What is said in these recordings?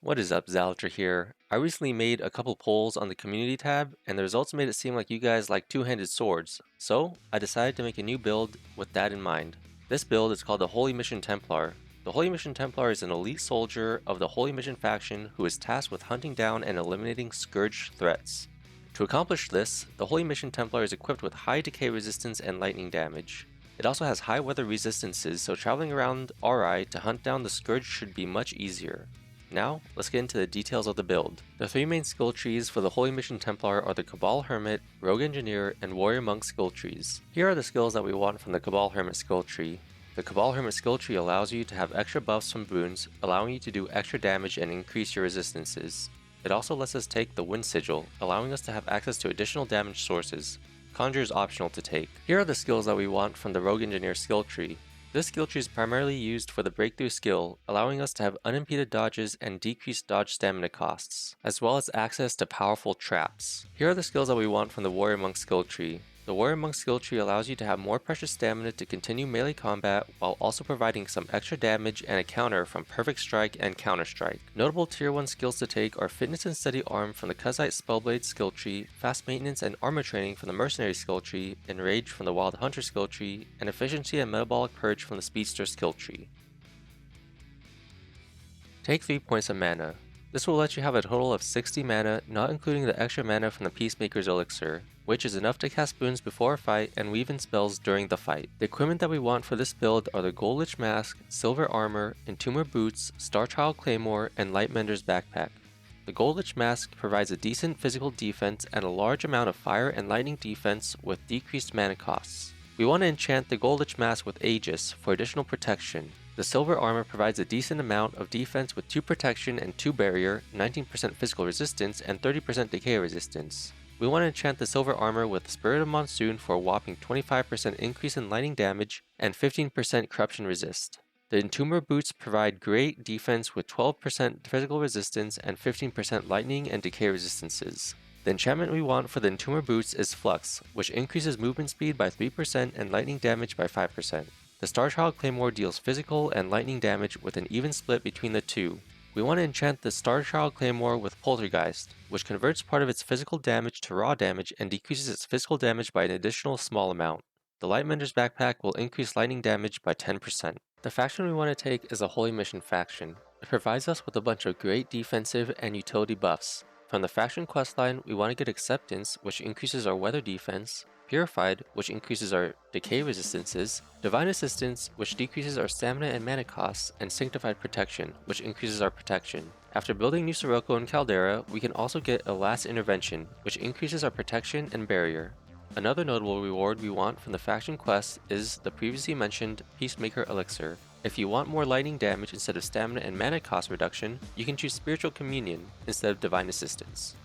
What is up, Xaliter here. I recently made a couple polls on the community tab, and the results made it seem like you guys like two-handed swords, so I decided to make a new build with that in mind. This build is called the Holy Mission Templar. The Holy Mission Templar is an elite soldier of the Holy Mission faction who is tasked with hunting down and eliminating Scourge threats. To accomplish this, the Holy Mission Templar is equipped with high decay resistance and lightning damage. It also has high weather resistances, so traveling around Aurai to hunt down the Scourge should be much easier. Now, let's get into the details of the build. The three main skill trees for the Holy Mission Templar are the Cabal Hermit, Rogue Engineer, and Warrior Monk skill trees. Here are the skills that we want from the Cabal Hermit skill tree. The Cabal Hermit skill tree allows you to have extra buffs from boons, allowing you to do extra damage and increase your resistances. It also lets us take the Wind Sigil, allowing us to have access to additional damage sources. Conjure is optional to take. Here are the skills that we want from the Rogue Engineer skill tree. This skill tree is primarily used for the breakthrough skill, allowing us to have unimpeded dodges and decreased dodge stamina costs, as well as access to powerful traps. Here are the skills that we want from the Warrior Monk skill tree. The Warrior Monk skill tree allows you to have more precious stamina to continue melee combat while also providing some extra damage and a counter from Perfect Strike and Counter Strike. Notable tier 1 skills to take are Fitness and Steady Arm from the Kazite Spellblade skill tree, Fast Maintenance and Armor Training from the Mercenary skill tree, Enrage from the Wild Hunter skill tree, and Efficiency and Metabolic Purge from the Speedster skill tree. Take 3 points of mana. This will let you have a total of 60 mana, not including the extra mana from the Peacemaker's Elixir, which is enough to cast boons before a fight and weave in spells during the fight. The equipment that we want for this build are the Gold Lich Mask, Silver Armor, Entomber Boots, Starchild Claymore, and Lightmender's Backpack. The Gold Lich Mask provides a decent physical defense and a large amount of fire and lightning defense with decreased mana costs. We want to enchant the Gold Lich Mask with Aegis for additional protection. The Silver Armor provides a decent amount of defense with 2 protection and 2 barrier, 19% physical resistance, and 30% decay resistance. We want to enchant the Silver Armor with Spirit of Monsoon for a whopping 25% increase in lightning damage and 15% corruption resist. The Entomber Boots provide great defense with 12% physical resistance and 15% lightning and decay resistances. The enchantment we want for the Entomber Boots is Flux, which increases movement speed by 3% and lightning damage by 5%. The Starchild Claymore deals physical and lightning damage with an even split between the two. We want to enchant the Starchild Claymore with Poltergeist, which converts part of its physical damage to raw damage and decreases its physical damage by an additional small amount. The Lightmender's Backpack will increase lightning damage by 10%. The faction we want to take is a Holy Mission faction. It provides us with a bunch of great defensive and utility buffs. From the faction questline, we want to get Acceptance, which increases our weather defense, Purified, which increases our decay resistances, Divine Assistance, which decreases our stamina and mana costs, and Sanctified Protection, which increases our protection. After building New Sirocco and Caldera, we can also get a Last Intervention, which increases our protection and barrier. Another notable reward we want from the faction quest is the previously mentioned Peacemaker Elixir. If you want more lightning damage instead of stamina and mana cost reduction, you can choose Spiritual Communion instead of Divine Assistance.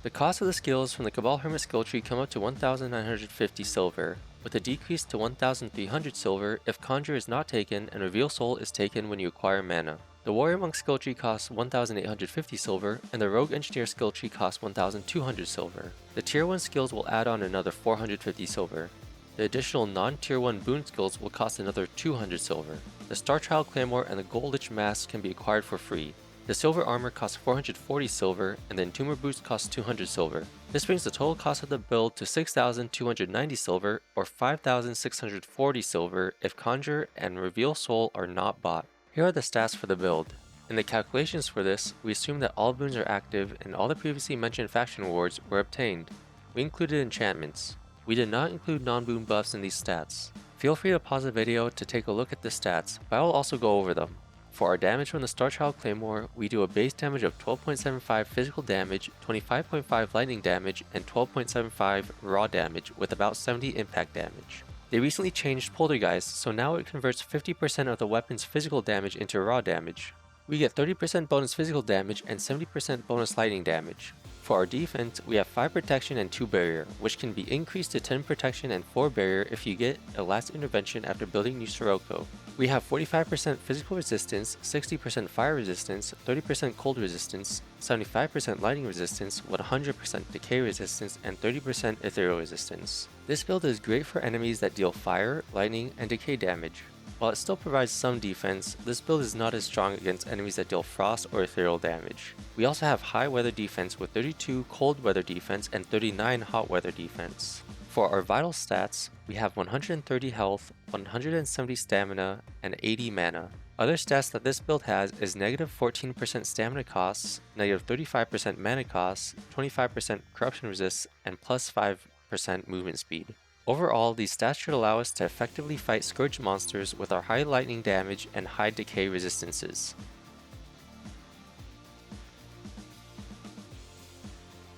The cost of the skills from the Cabal Hermit skill tree come up to 1,950 silver, with a decrease to 1,300 silver if Conjure is not taken and Reveal Soul is taken when you acquire mana. The Warrior Monk skill tree costs 1,850 silver, and the Rogue Engineer skill tree costs 1,200 silver. The Tier 1 skills will add on another 450 silver. The additional non-Tier 1 boon skills will cost another 200 silver. The Starchild Claymore and the Gold Lich Mask can be acquired for free. The Silver Armor costs 440 silver, and the Entomber Boots costs 200 silver. This brings the total cost of the build to 6,290 silver, or 5,640 silver if Conjure and Reveal Soul are not bought. Here are the stats for the build. In the calculations for this, we assume that all boons are active and all the previously mentioned faction rewards were obtained. We included enchantments. We did not include non-boon buffs in these stats. Feel free to pause the video to take a look at the stats, but I will also go over them. For our damage from the Starchild Claymore, we do a base damage of 12.75 physical damage, 25.5 lightning damage, and 12.75 raw damage with about 70 impact damage. They recently changed Poltergeist, so now it converts 50% of the weapon's physical damage into raw damage. We get 30% bonus physical damage and 70% bonus lightning damage. For our defense, we have 5 protection and 2 barrier, which can be increased to 10 protection and 4 barrier if you get a Last Intervention after building New Sirocco. We have 45% physical resistance, 60% fire resistance, 30% cold resistance, 75% lightning resistance, 100% decay resistance, and 30% ethereal resistance. This build is great for enemies that deal fire, lightning, and decay damage. While it still provides some defense, this build is not as strong against enemies that deal frost or ethereal damage. We also have high weather defense with 32 cold weather defense and 39 hot weather defense. For our vital stats, we have 130 health, 170 stamina, and 80 mana. Other stats that this build has is negative 14% stamina costs, negative 35% mana costs, 25% corruption resists, and plus 5% movement speed. Overall, these stats should allow us to effectively fight Scourge monsters with our high lightning damage and high decay resistances.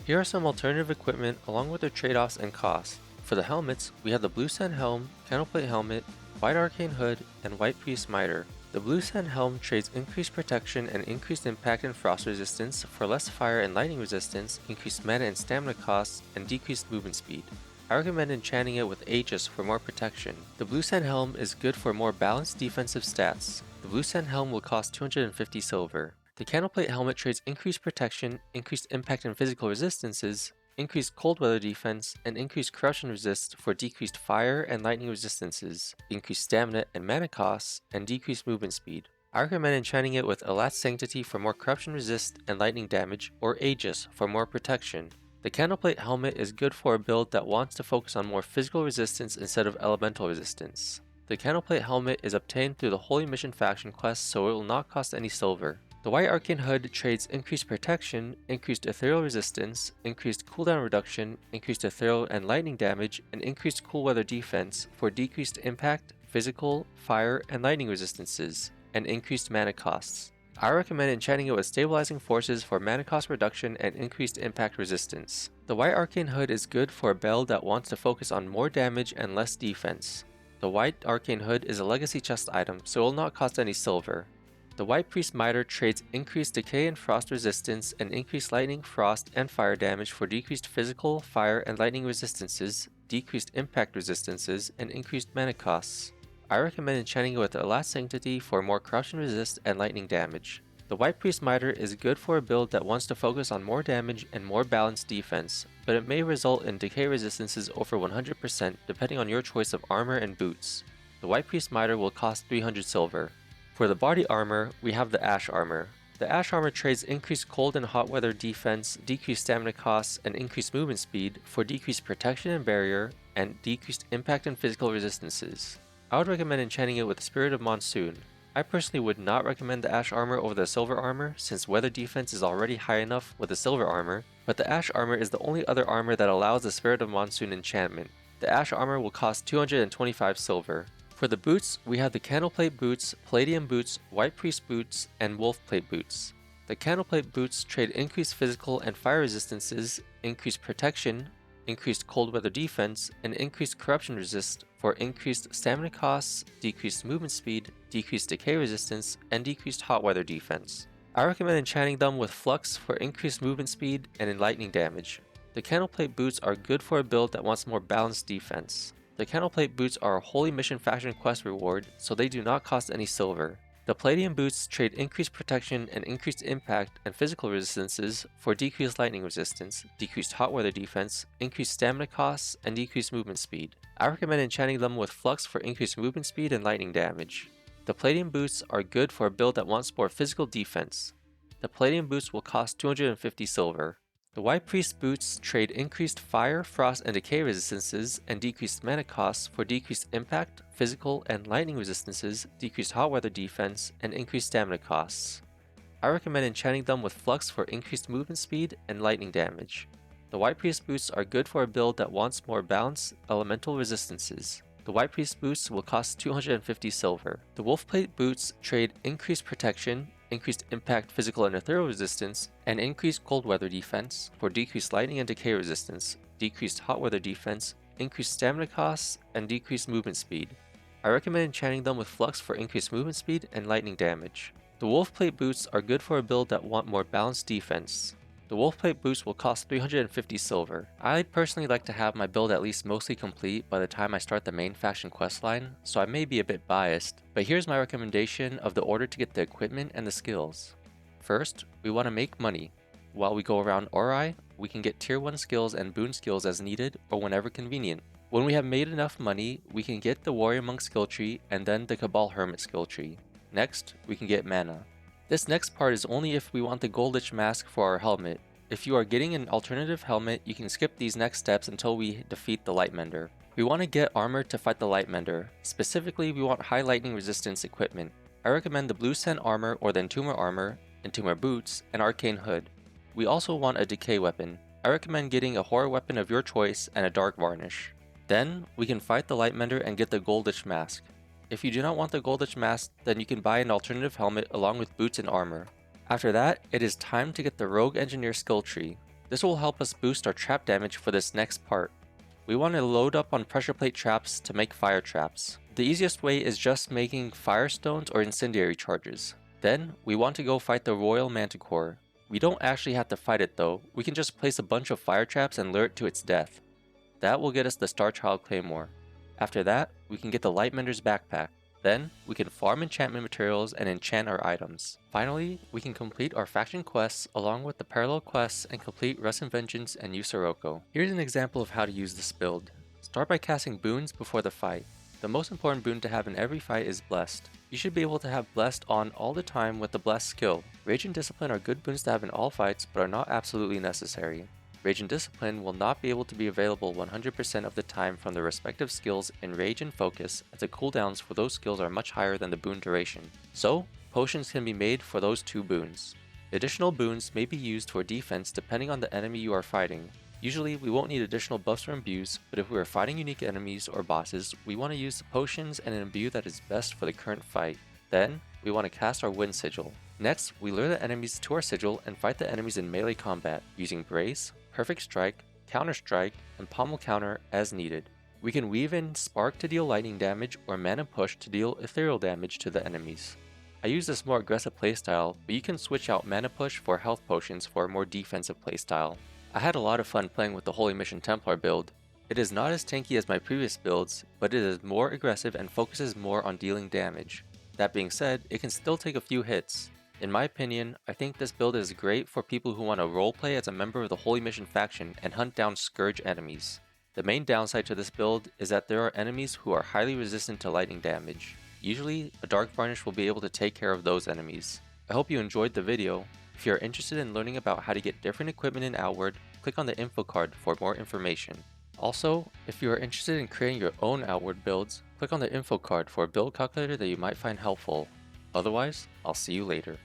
Here are some alternative equipment along with their trade-offs and costs. For the helmets, we have the Blue Sand Helm, Candleplate Helmet, White Arcane Hood, and White Priest Mitre. The Blue Sand Helm trades increased protection and increased impact and frost resistance for less fire and lightning resistance, increased mana and stamina costs, and decreased movement speed. I recommend enchanting it with Aegis for more protection. The Blue Sand Helm is good for more balanced defensive stats. The Blue Sand Helm will cost 250 silver. The Candleplate Helmet trades increased protection, increased impact and physical resistances, increased cold weather defense, and increased corruption resist for decreased fire and lightning resistances, increased stamina and mana costs, and decreased movement speed. I recommend enchanting it with Elat's Sanctity for more corruption resist and lightning damage, or Aegis for more protection. The Candleplate Helmet is good for a build that wants to focus on more physical resistance instead of elemental resistance. The Candleplate Helmet is obtained through the Holy Mission faction quest, so it will not cost any silver. The White Arcane Hood trades increased protection, increased ethereal resistance, increased cooldown reduction, increased ethereal and lightning damage, and increased cool weather defense for decreased impact, physical, fire, and lightning resistances, and increased mana costs. I recommend enchanting it with Stabilizing Forces for mana cost reduction and increased impact resistance. The White Arcane Hood is good for a build that wants to focus on more damage and less defense. The White Arcane Hood is a legacy chest item, so it will not cost any silver. The White Priest Mitre trades increased decay and frost resistance and increased lightning, frost, and fire damage for decreased physical, fire, and lightning resistances, decreased impact resistances, and increased mana costs. I recommend enchanting it with Elat's Sanctity for more corruption resist and lightning damage. The White Priest Mitre is good for a build that wants to focus on more damage and more balanced defense, but it may result in decay resistances over 100% depending on your choice of armor and boots. The White Priest Mitre will cost 300 silver. For the body armor, we have the Ash Armor. The Ash Armor trades increased cold and hot weather defense, decreased stamina costs, and increased movement speed for decreased protection and barrier, and decreased impact and physical resistances. I would recommend enchanting it with the Spirit of Monsoon. I personally would not recommend the Ash Armor over the Silver Armor since weather defense is already high enough with the Silver Armor, but the Ash Armor is the only other armor that allows the Spirit of Monsoon enchantment. The Ash Armor will cost 225 silver. For the boots, we have the Candleplate Boots, Palladium Boots, White Priest Boots, and Wolfplate Boots. The Candleplate Boots trade increased physical and fire resistances, increased protection, increased cold weather defense, and increased corruption resist for increased stamina costs, decreased movement speed, decreased decay resistance, and decreased hot weather defense. I recommend enchanting them with Flux for increased movement speed and lightning damage. The Candleplate Boots are good for a build that wants more balanced defense. The Candleplate Boots are a Holy Mission faction quest reward, so they do not cost any silver. The Palladium Boots trade increased protection and increased impact and physical resistances for decreased lightning resistance, decreased hot weather defense, increased stamina costs, and decreased movement speed. I recommend enchanting them with Flux for increased movement speed and lightning damage. The Palladium Boots are good for a build that wants more physical defense. The Palladium Boots will cost 250 silver. The White Priest Boots trade increased fire, frost, and decay resistances and decreased mana costs for decreased impact, physical, and lightning resistances, decreased hot weather defense, and increased stamina costs. I recommend enchanting them with Flux for increased movement speed and lightning damage. The White Priest Boots are good for a build that wants more balanced elemental resistances. The White Priest Boots will cost 250 silver. The Wolfplate Boots trade increased protection, increased impact, physical, and ethereal resistance, and increased cold weather defense for decreased lightning and decay resistance, decreased hot weather defense, increased stamina costs, and decreased movement speed. I recommend enchanting them with Flux for increased movement speed and lightning damage. The Wolfplate Boots are good for a build that want more balanced defense. The Wolfplate Boots will cost 350 silver. I personally like to have my build at least mostly complete by the time I start the main faction questline, so I may be a bit biased, but here's my recommendation of the order to get the equipment and the skills. First, we want to make money. While we go around Aurai, we can get tier 1 skills and boon skills as needed or whenever convenient. When we have made enough money, we can get the Warrior Monk skill tree and then the Cabal Hermit skill tree. Next, we can get mana. This next part is only if we want the Goldish Mask for our helmet. If you are getting an alternative helmet, you can skip these next steps until we defeat the Lightmender. We want to get armor to fight the Lightmender. Specifically, we want high lightning resistance equipment. I recommend the Blue Scent armor or the Entomber armor, Entomber boots, and Arcane hood. We also want a decay weapon. I recommend getting a horror weapon of your choice and a dark varnish. Then, we can fight the Lightmender and get the Goldish Mask. If you do not want the Goldish Mask, then you can buy an alternative helmet along with boots and armor. After that, it is time to get the Rogue Engineer skill tree. This will help us boost our trap damage for this next part. We want to load up on pressure plate traps to make fire traps. The easiest way is just making firestones or incendiary charges. Then, we want to go fight the Royal Manticore. We don't actually have to fight it though, we can just place a bunch of fire traps and lure it to its death. That will get us the Starchild Claymore. After that, we can get the Lightmender's backpack. Then, we can farm enchantment materials and enchant our items. Finally, we can complete our faction quests along with the parallel quests and complete Rust and Vengeance and Yusaroko. Here's an example of how to use this build. Start by casting boons before the fight. The most important boon to have in every fight is Blessed. You should be able to have Blessed on all the time with the Blessed skill. Rage and Discipline are good boons to have in all fights, but are not absolutely necessary. Rage and Discipline will not be able to be available 100% of the time from the respective skills in Rage and Focus, as the cooldowns for those skills are much higher than the boon duration. So, potions can be made for those two boons. Additional boons may be used for defense depending on the enemy you are fighting. Usually, we won't need additional buffs or imbues, but if we are fighting unique enemies or bosses, we want to use the potions and an imbue that is best for the current fight. Then, we want to cast our Wind Sigil. Next, we lure the enemies to our sigil and fight the enemies in melee combat, using Brace, Perfect Strike, Counter Strike, and Pommel Counter as needed. We can weave in Spark to deal lightning damage or Mana Push to deal ethereal damage to the enemies. I use this more aggressive playstyle, but you can switch out Mana Push for health potions for a more defensive playstyle. I had a lot of fun playing with the Holy Mission Templar build. It is not as tanky as my previous builds, but it is more aggressive and focuses more on dealing damage. That being said, it can still take a few hits. In my opinion, I think this build is great for people who want to roleplay as a member of the Holy Mission faction and hunt down Scourge enemies. The main downside to this build is that there are enemies who are highly resistant to lightning damage. Usually, a Dark Varnish will be able to take care of those enemies. I hope you enjoyed the video. If you are interested in learning about how to get different equipment in Outward, click on the info card for more information. Also, if you are interested in creating your own Outward builds, click on the info card for a build calculator that you might find helpful. Otherwise, I'll see you later.